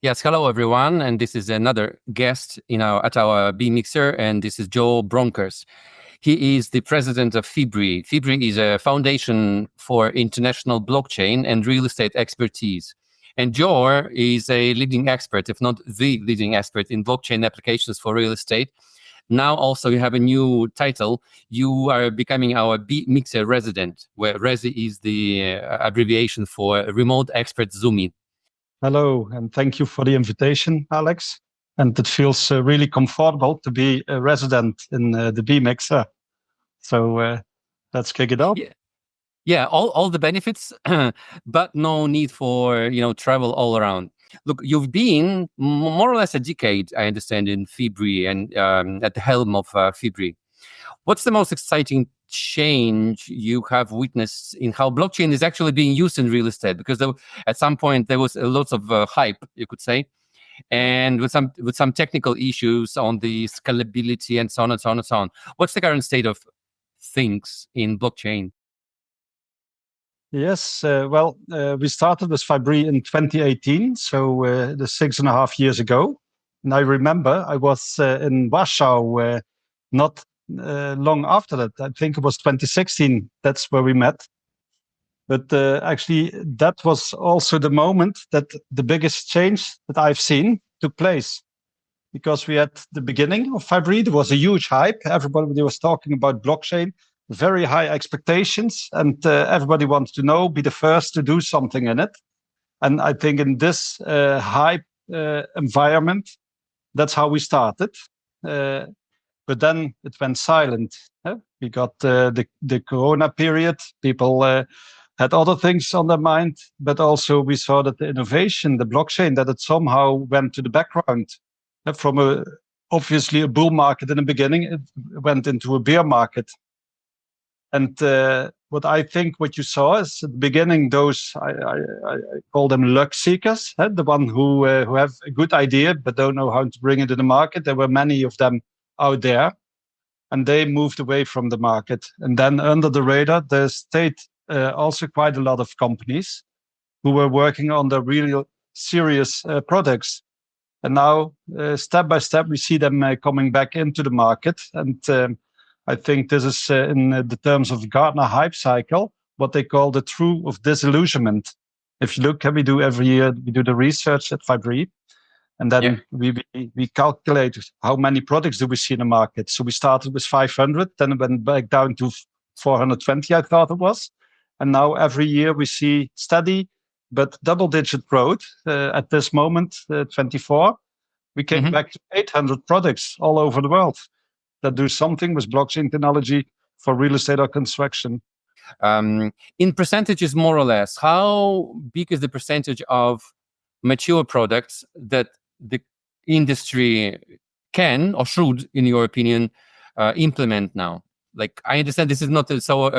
Yes, hello everyone, and this is another guest at our B Mixer, and this is Jo Bronckers. He is the president of FIBREE. FIBREE is a foundation for international blockchain and real estate expertise. And Jo is a leading expert, if not the leading expert, in blockchain applications for real estate. Now also you have a new title. You are becoming our B Mixer resident, where RESI is the abbreviation for Remote Expert Zooming. Hello, and thank you for the invitation, Alex. And it feels really comfortable to be a resident in the B Mixer. So let's kick it off. Yeah, all the benefits, but no need for travel all around. Look, you've been more or less a decade, I understand, in FIBREE and at the helm of FIBREE. What's the most exciting change you have witnessed in how blockchain is actually being used in real estate? Because at some point there was a lot of hype, you could say, and with some technical issues on the scalability and so on and so on and so on. What's the current state of things in blockchain? Yes, we started with FIBREE in 2018, so the 6.5 years ago. And I remember I was in Warsaw not long after that. I think it was 2016. That's where we met. But actually, that was also the moment that the biggest change that I've seen took place. Because we had the beginning of FIBREE, there was a huge hype. Everybody was talking about blockchain, very high expectations, and everybody wanted to know, be the first to do something in it. And I think in this hype environment, that's how we started. But then it went silent. We got the Corona period. People had other things on their mind, but also we saw that the innovation, the blockchain, that it somehow went to the background. From obviously a bull market in the beginning, it went into a bear market. And what you saw is at the beginning, those, I call them luck seekers, the one who have a good idea, but don't know how to bring it to the market. There were many of them out there, and they moved away from the market. And then under the radar, there stayed also quite a lot of companies who were working on the really serious products. And now, step by step, we see them coming back into the market. And I think this is, in the terms of Gartner hype cycle, what they call the true of disillusionment. If you look, we do every year, we do the research at FIBREE. And then we calculate how many products do we see in the market. So we started with 500, then it went back down to 420, I thought it was. And now every year we see steady but double-digit growth. At this moment, 24, we came back to 800 products all over the world that do something with blockchain technology for real estate or construction. In percentages, more or less, how big is the percentage of mature products that the industry can or should, in your opinion, implement now? Like, I understand this is not a so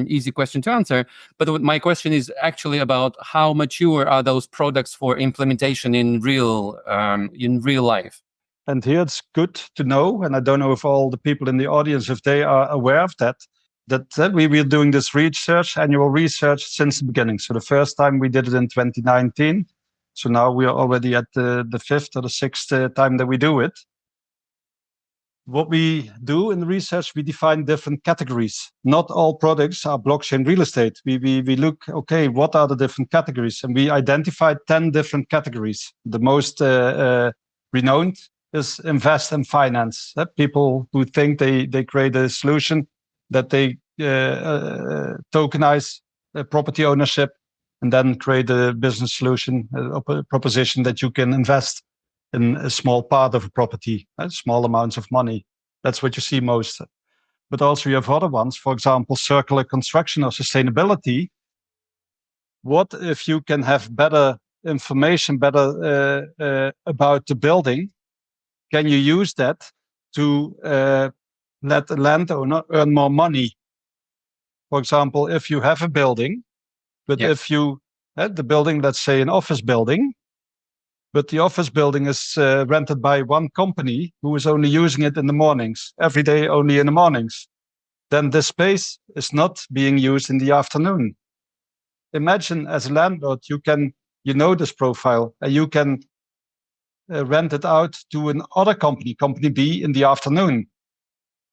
easy question to answer, but my question is actually about how mature are those products for implementation in real life. And here it's good to know, and I don't know if all the people in the audience, if they are aware of that we were doing this annual research since the beginning. So the first time we did it in 2019. So now we are already at the fifth or the sixth time that we do it. What we do in the research, we define different categories. Not all products are blockchain real estate. We look, okay, what are the different categories? And we identified 10 different categories. The most renowned is invest and finance. People who think they create a solution that they tokenize property ownership and then create a business solution, a proposition that you can invest in a small part of a property, small amounts of money. That's what you see most. But also you have other ones, for example, circular construction or sustainability. What if you can have better information, about the building? Can you use that to let the landowner earn more money? For example, if you have a building, but if you had the building, let's say an office building, but the office building is rented by one company who is only using it in the mornings, every day only in the mornings, then the space is not being used in the afternoon. Imagine as a landlord, you know this profile, and you can rent it out to another company, company B, in the afternoon.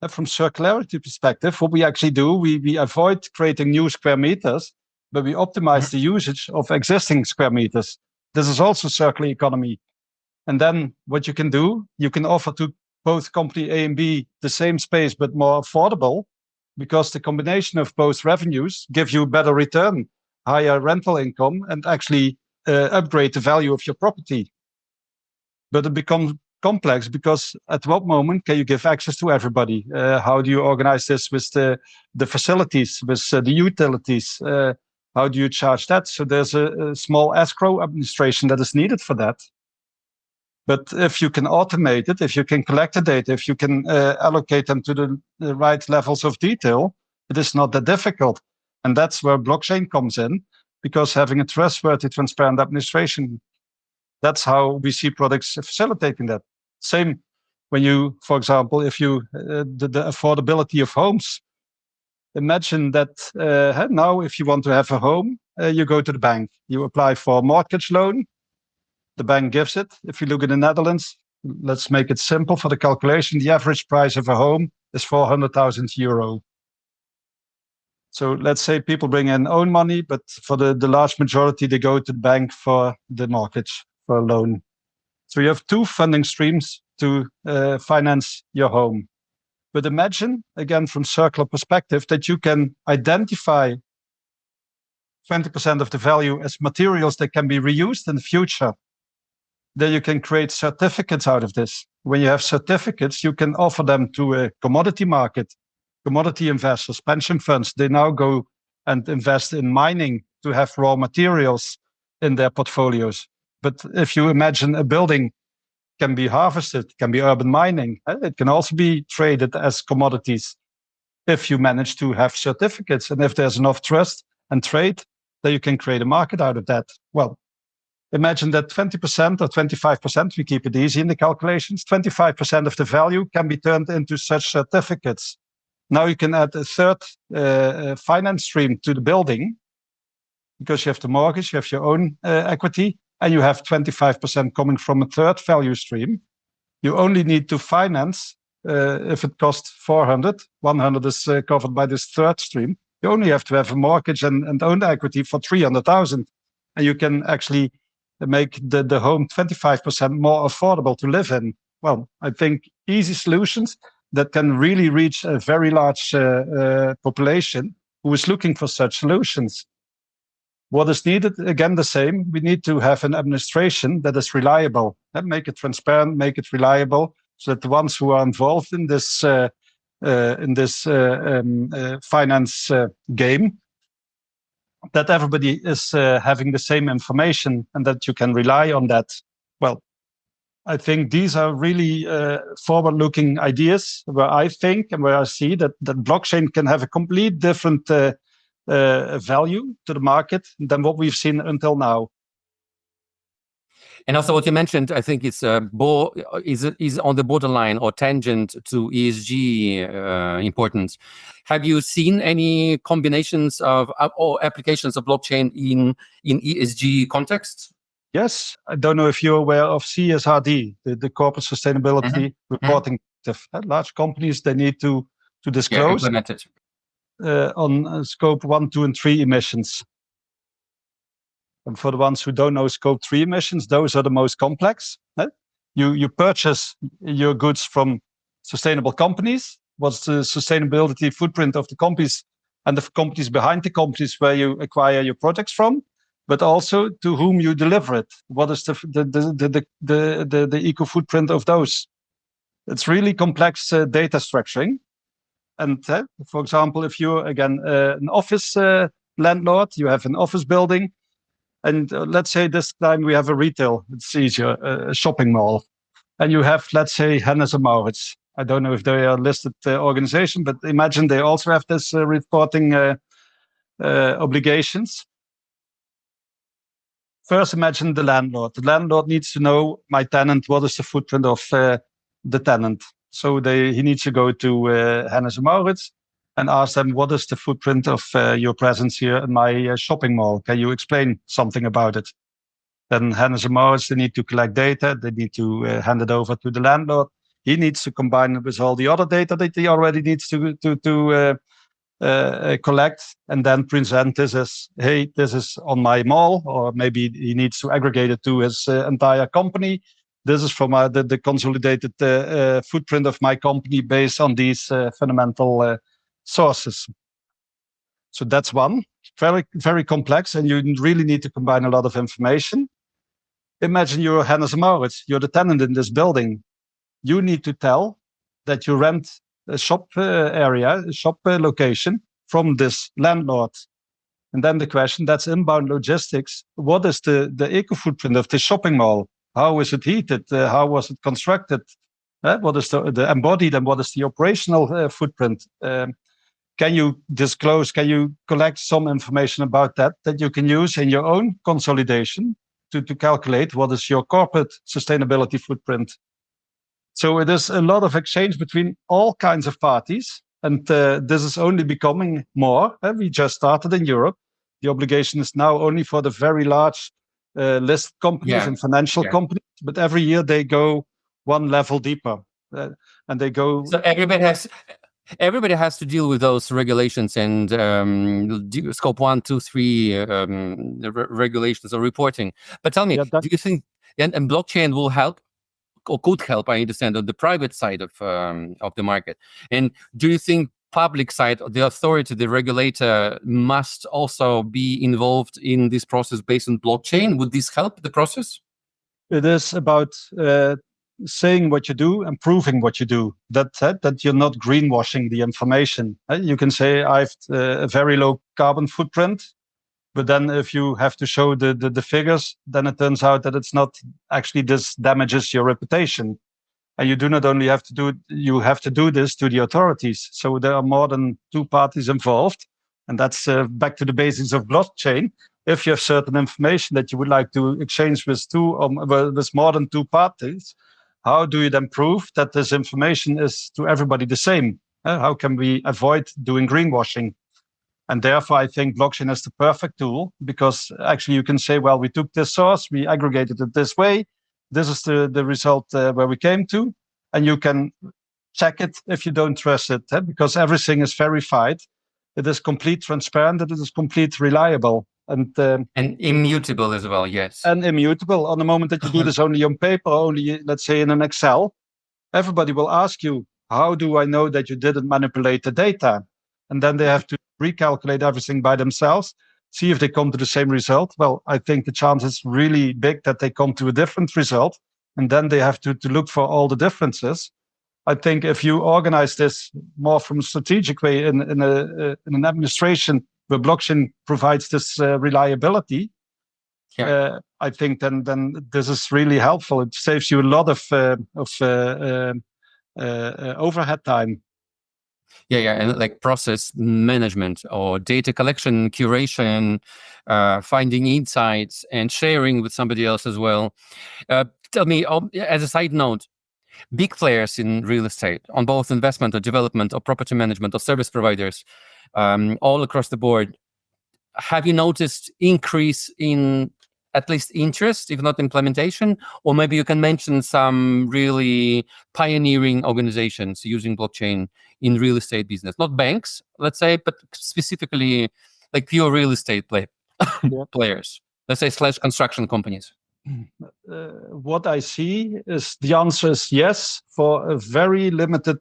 From circularity perspective, what we actually do, we avoid creating new square meters, but we optimize the usage of existing square meters. This is also circular economy. And then what you can do, you can offer to both company A and B the same space, but more affordable, because the combination of both revenues give you better return, higher rental income, and actually upgrade the value of your property. But it becomes complex because at what moment can you give access to everybody? How do you organize this with the facilities, with the utilities? How do you charge that? So there's a small escrow administration that is needed for that. But if you can automate it, if you can collect the data, if you can allocate them to the right levels of detail, it is not that difficult. And that's where blockchain comes in, because having a trustworthy, transparent administration, that's how we see products facilitating that. Same when you, for example, if you, the affordability of homes, imagine that now if you want to have a home, you go to the bank, you apply for a mortgage loan, the bank gives it. If you look at the Netherlands, let's make it simple for the calculation, the average price of a home is €400,000. So let's say people bring in own money, but for the large majority, they go to the bank for the mortgage, for a loan. So you have two funding streams to finance your home. But imagine, again, from circular perspective, that you can identify 20% of the value as materials that can be reused in the future. Then you can create certificates out of this. When you have certificates, you can offer them to a commodity market. Commodity investors, pension funds, they now go and invest in mining to have raw materials in their portfolios. But if you imagine a building can be harvested, can be urban mining, it can also be traded as commodities if you manage to have certificates. And if there's enough trust and trade, then you can create a market out of that. Well, imagine that 20% or 25%, we keep it easy in the calculations, 25% of the value can be turned into such certificates. Now you can add a third finance stream to the building, because you have the mortgage, you have your own equity, and you have 25% coming from a third value stream. You only need to finance, if it costs 400, 100 is covered by this third stream. You only have to have a mortgage and own equity for 300,000. And you can actually make the home 25% more affordable to live in. Well, I think easy solutions that can really reach a very large population who is looking for such solutions. What is needed, again, the same. We need to have an administration that is reliable, and make it transparent, make it reliable, so that the ones who are involved in this finance game, that everybody is having the same information and that you can rely on that. Well, I think these are really forward-looking ideas where I think and where I see that blockchain can have a complete different value to the market than what we've seen until now. And also what you mentioned, I think it's is on the borderline or tangent to ESG importance. Have you seen any combinations of or applications of blockchain in ESG contexts? Yes, I don't know if you're aware of CSRD, the Corporate Sustainability Reporting. Large companies, they need to disclose on scope 1, 2, and 3 emissions. And for the ones who don't know scope 3 emissions, those are the most complex. You purchase your goods from sustainable companies. What's the sustainability footprint of the companies and the companies behind the companies where you acquire your products from? But also to whom you deliver it. What is the eco footprint of those? It's really complex data structuring. And for example, if you're again an office landlord, you have an office building, and let's say this time we have a retail. It's easier, a shopping mall, and you have, let's say, Hennes & Mauritz. I don't know if they are a listed organization, but imagine they also have this reporting obligations. First, imagine the landlord. The landlord needs to know, my tenant, what is the footprint of the tenant. So he needs to go to Hennes & Mauritz and ask them, what is the footprint of your presence here in my shopping mall? Can you explain something about it? Then Hennes & Mauritz, they need to collect data. They need to hand it over to the landlord. He needs to combine it with all the other data that he already needs to collect, and then present this as, hey, this is on my mall, or maybe he needs to aggregate it to his entire company. This is from the consolidated footprint of my company based on these fundamental sources. So that's one, very, very complex, and you really need to combine a lot of information. Imagine you're Hennes & Mauritz, you're the tenant in this building. You need to tell that you rent a shop area, a shop location from this landlord. And then the question, that's inbound logistics. What is the eco footprint of the shopping mall? How is it heated? How was it constructed? What is the embodied and what is the operational footprint? Can you disclose, can you collect some information about that you can use in your own consolidation to calculate what is your corporate sustainability footprint? So it is a lot of exchange between all kinds of parties, and this is only becoming more. We just started in Europe. The obligation is now only for the very large listed companies and financial companies, but every year they go one level deeper, and they go. So everybody has to deal with those regulations and scope 1, 2, 3 regulations or reporting. But tell me, do you think and blockchain will help? Or could help, I understand, on the private side of the market. And do you think public side, the authority, the regulator, must also be involved in this process based on blockchain? Would this help the process? It is about saying what you do and proving what you do. That you're not greenwashing the information. You can say I have a very low carbon footprint, but then if you have to show the figures, then it turns out that it's not actually, this damages your reputation. And you do not only have to do it, you have to do this to the authorities. So there are more than two parties involved. And that's back to the basics of blockchain. If you have certain information that you would like to exchange with with more than two parties, how do you then prove that this information is to everybody the same? How can we avoid doing greenwashing? And therefore, I think blockchain is the perfect tool, because actually you can say, well, we took this source, we aggregated it this way. This is the result where we came to. And you can check it if you don't trust it, because everything is verified. It is complete transparent, it is complete reliable. And immutable as well, yes. And immutable. On the moment that you do this only on paper, only, let's say, in an Excel, everybody will ask you, how do I know that you didn't manipulate the data? And then they have to recalculate everything by themselves, see if they come to the same result. Well, I think the chance is really big that they come to a different result, and then they have to look for all the differences. I think if you organize this more from a strategic way in an administration where blockchain provides this reliability, I think then this is really helpful. It saves you a lot of overhead time. And like process management or data collection, curation, finding insights and sharing with somebody else as well. Tell me, as a side note, big players in real estate, on both investment or development or property management or service providers, all across the board, have you noticed increase in at least interest, if not implementation? Or maybe you can mention some really pioneering organizations using blockchain in real estate business, not banks, let's say, but specifically like pure real estate players, let's say, / construction companies. What I see is the answer is yes, for a very limited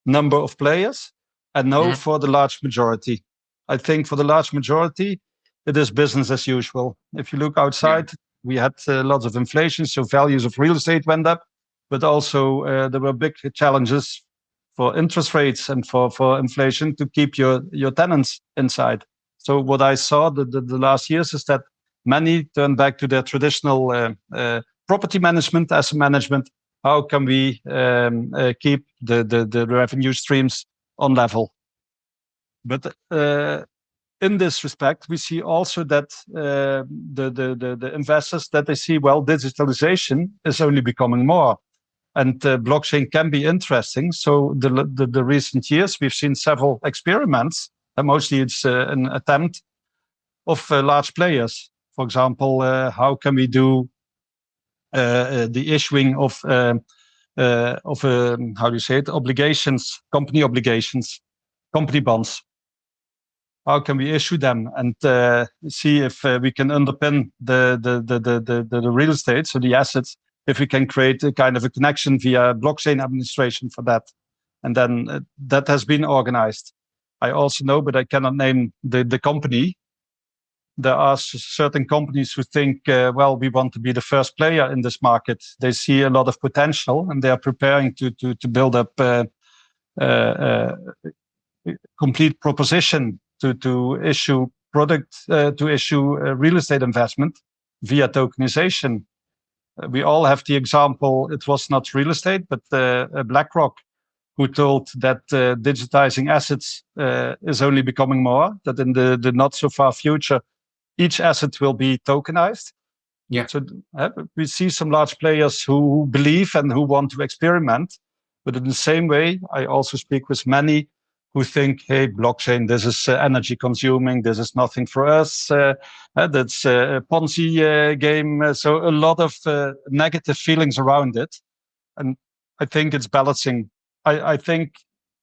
number of players, and no for the large majority. I think for the large majority, it is business as usual. If you look outside, we had lots of inflation, so values of real estate went up, but also there were big challenges for interest rates and for inflation to keep your tenants inside. So what I saw the last years is that many turn back to their traditional property management, asset management. How can we keep the revenue streams on level? But in this respect, we see also that the investors, that they see, well, digitalization is only becoming more, and blockchain can be interesting. So the recent years, we've seen several experiments, and mostly it's an attempt of large players. For example, how can we do the issuing of how do you say it, obligations, company obligations, company bonds? How can we issue them and see if we can underpin the real estate, so the assets, if we can create a kind of a connection via blockchain administration for that. And then that has been organized. I also know, but I cannot name the company. There are certain companies who think, well, we want to be the first player in this market. They see a lot of potential, and they are preparing to build up complete proposition to issue real estate investment via tokenization. We all have the example. It was not real estate, but BlackRock, who told that digitizing assets is only becoming more, that in the not so far future, each asset will be tokenized. Yeah. So we see some large players who believe and who want to experiment. But in the same way, I also speak with many who think, hey, blockchain, this is energy consuming. This is nothing for us. That's a Ponzi game. So a lot of negative feelings around it. And I think it's balancing. I think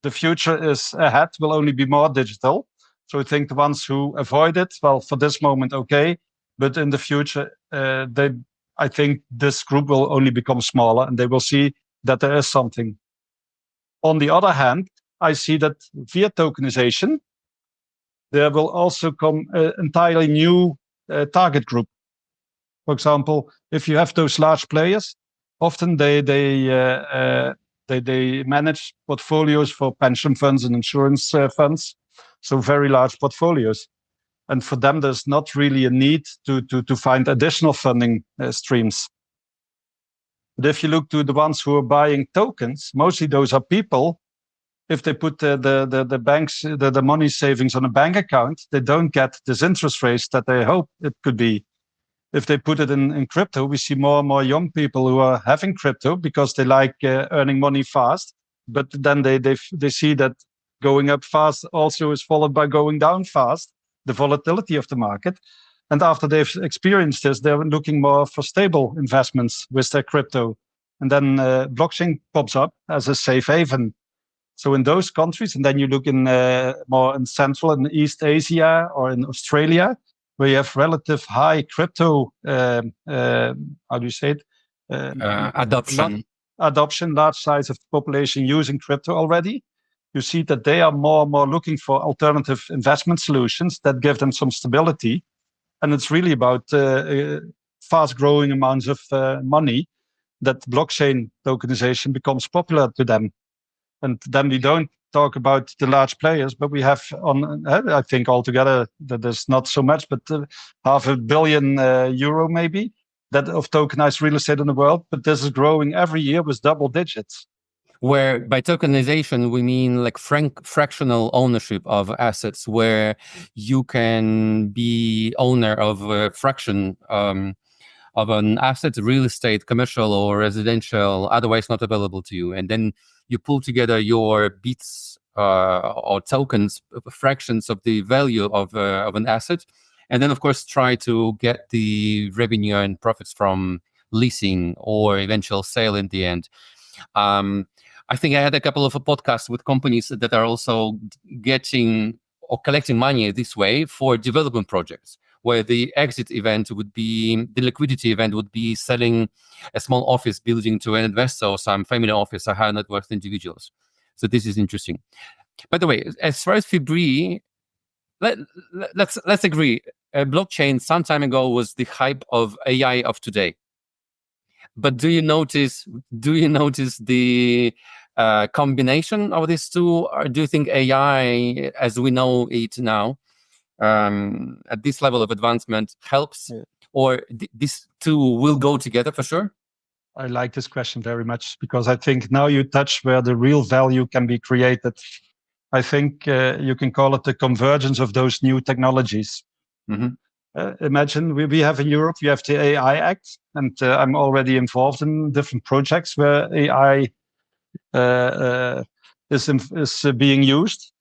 the future is ahead, will only be more digital. So I think the ones who avoid it, well, for this moment, okay. But in the future, I think this group will only become smaller, and they will see that there is something. On the other hand, I see that via tokenization, there will also come an entirely new target group. For example, if you have those large players, often they manage portfolios for pension funds and insurance funds, so very large portfolios. And for them, there's not really a need to find additional funding streams. But if you look to the ones who are buying tokens, mostly those are people. If they put the banks, the money savings on a bank account, they don't get this interest rates that they hope it could be. If they put it in crypto, we see more and more young people who are having crypto because they like earning money fast. But then they see that going up fast also is followed by going down fast, the volatility of the market. And after they've experienced this, they're looking more for stable investments with their crypto. And then blockchain pops up as a safe haven. So in those countries, and then you look in more in Central and East Asia or in Australia, where you have relative high crypto, how do you say it? Adoption, large size of the population using crypto already. You see that they are more and more looking for alternative investment solutions that give them some stability. And it's really about fast growing amounts of money that blockchain tokenization becomes popular to them. And then we don't talk about the large players, but we have I think altogether that there's not so much, but €500 million maybe that of tokenized real estate in the world. But this is growing every year with double digits. Where by tokenization, we mean like fractional ownership of assets, where you can be owner of a fraction of an asset, real estate, commercial or residential, otherwise not available to you. And then you pull together your bits or tokens, fractions of the value of an asset, and then of course try to get the revenue and profits from leasing or eventual sale in the end. I think I had a couple of podcasts with companies that are also getting or collecting money this way for development projects, where the exit event would be, the liquidity event would be selling a small office building to an investor or some family office or high net worth individuals. So this is interesting. By the way, as far as FIBREE, let's agree, blockchain some time ago was the hype of AI of today. But do you notice the combination of these two, or do you think AI, as we know it now, at this level of advancement, helps, or these two will go together for sure? I like this question very much, because I think now you touch where the real value can be created. I think you can call it the convergence of those new technologies. Mm-hmm. Imagine we have in Europe, we have the AI Act, and I'm already involved in different projects where AI is being used,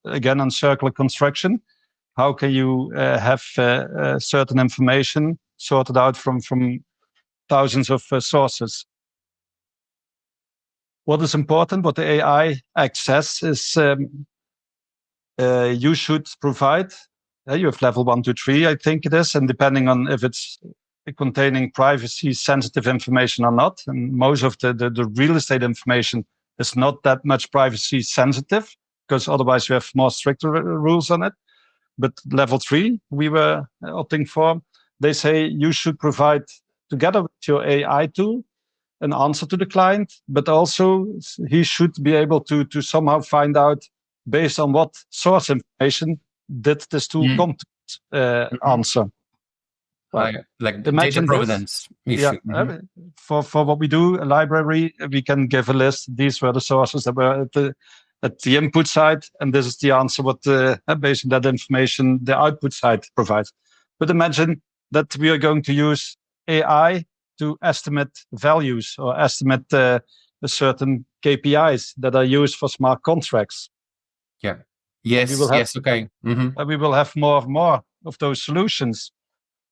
again, on circular construction. how can you have certain information sorted out from thousands of sources. What is important, what the AI access is, you should provide, you have level 1, 2, 3, I think it is, and depending on if it's containing privacy sensitive information or not, and most of the real estate information is not that much privacy sensitive, because otherwise you have more stricter rules on it. But level 3, we were opting for, they say you should provide, together with your AI tool, an answer to the client, but also he should be able to somehow find out, based on what source information did this tool come to answer. Well, like the data provenance issue. Yeah, for what we do, a library, we can give a list. These were the sources that were at the input side, and this is the answer what based on that information the output side provides. But imagine that we are going to use AI to estimate values or estimate certain KPIs that are used for smart contracts. Yeah. Yes. Yes. Okay. We will have more of those solutions.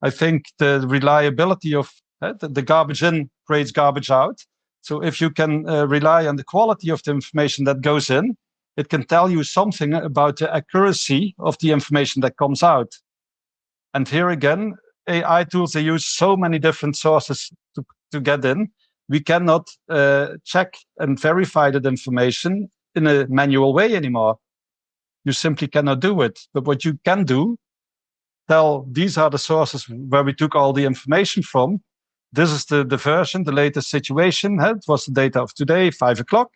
I think the reliability of the garbage in creates garbage out. So if you can rely on the quality of the information that goes in, it can tell you something about the accuracy of the information that comes out. And here again, AI tools, they use so many different sources to get in. We cannot check and verify that information in a manual way anymore. You simply cannot do it. But what you can do, tell these are the sources where we took all the information from. This is the version, the latest situation. It was the data of today, 5 o'clock.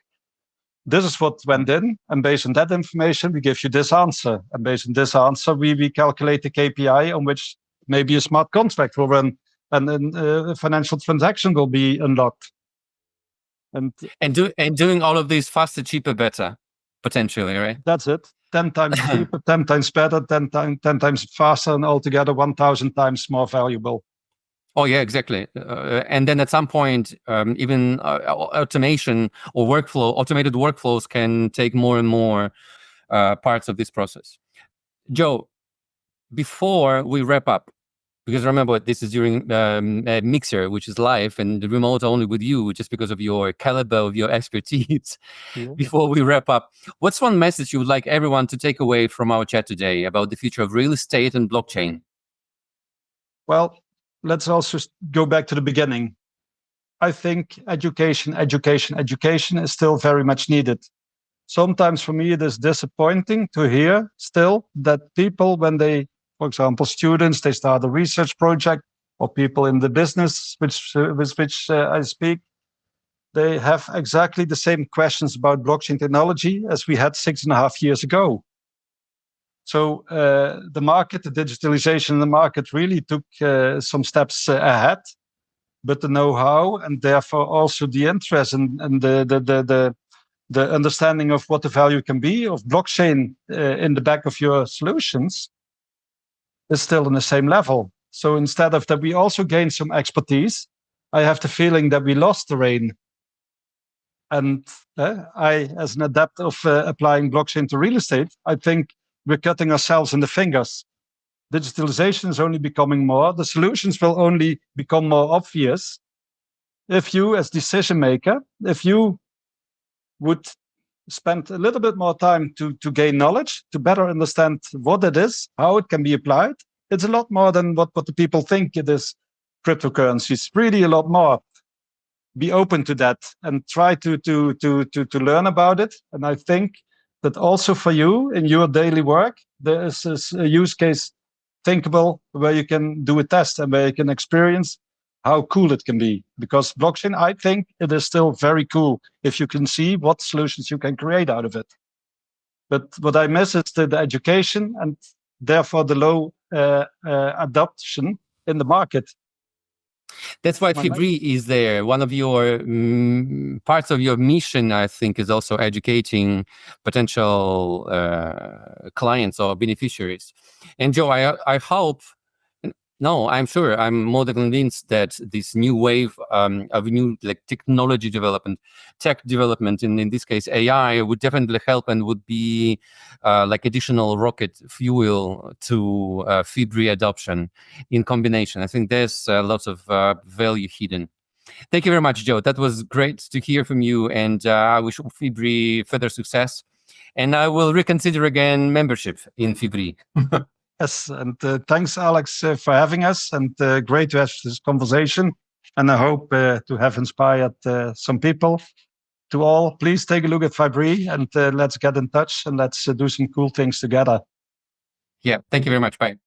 This is what went in. And based on that information, we give you this answer. And based on this answer, we calculate the KPI on which maybe a smart contract will run and a financial transaction will be unlocked. And doing all of these faster, cheaper, better, potentially, right? That's it. 10 times cheaper, 10 times better, 10 times faster, and altogether 1,000 times more valuable. Oh yeah, exactly. And then at some point, even automation or automated workflows can take more and more parts of this process. Jo, before we wrap up, because remember, this is during a mixer, which is live and remote only with you, just because of your caliber, of your expertise. Yeah. Before we wrap up, what's one message you would like everyone to take away from our chat today about the future of real estate and blockchain? Well, let's also go back to the beginning. I think education is still very much needed. Sometimes for me, it is disappointing to hear still that people, when they, for example, students, they start a research project, or people in the business with which I speak, they have exactly the same questions about blockchain technology as we had 6.5 years ago. So the market, the digitalization in the market really took some steps ahead, but the know-how and therefore also the interest and the understanding of what the value can be of blockchain in the back of your solutions is still on the same level. So instead of that, we also gained some expertise. I have the feeling that we lost the rein. And I, as an adept of applying blockchain to real estate, I think we're cutting ourselves in the fingers. Digitalization is only becoming more. The solutions will only become more obvious if you, as decision maker, if you would spend a little bit more time to gain knowledge, to better understand what it is, how it can be applied. It's a lot more than what the people think it is. Cryptocurrency is really a lot more. Be open to that and try to learn about it. And I think that also for you in your daily work, there is a use case thinkable where you can do a test and where you can experience how cool it can be. Because blockchain, I think it is still very cool if you can see what solutions you can create out of it. But what I miss is the education and therefore the low adoption in the market. That's why FIBREE is there. One of your parts of your mission, I think, is also educating potential clients or beneficiaries. And Jo, I hope No, I'm sure. I'm more than convinced that this new wave of new technology development, tech development, in this case AI, would definitely help and would be additional rocket fuel to FIBREE adoption in combination. I think there's lots of value hidden. Thank you very much, Joe. That was great to hear from you, and I wish FIBREE further success. And I will reconsider again membership in FIBREE. Yes, and thanks, Alex, for having us, and great to have this conversation. And I hope to have inspired some people. To all, please take a look at FIBREE and let's get in touch and let's do some cool things together. Yeah, thank you very much. Bye.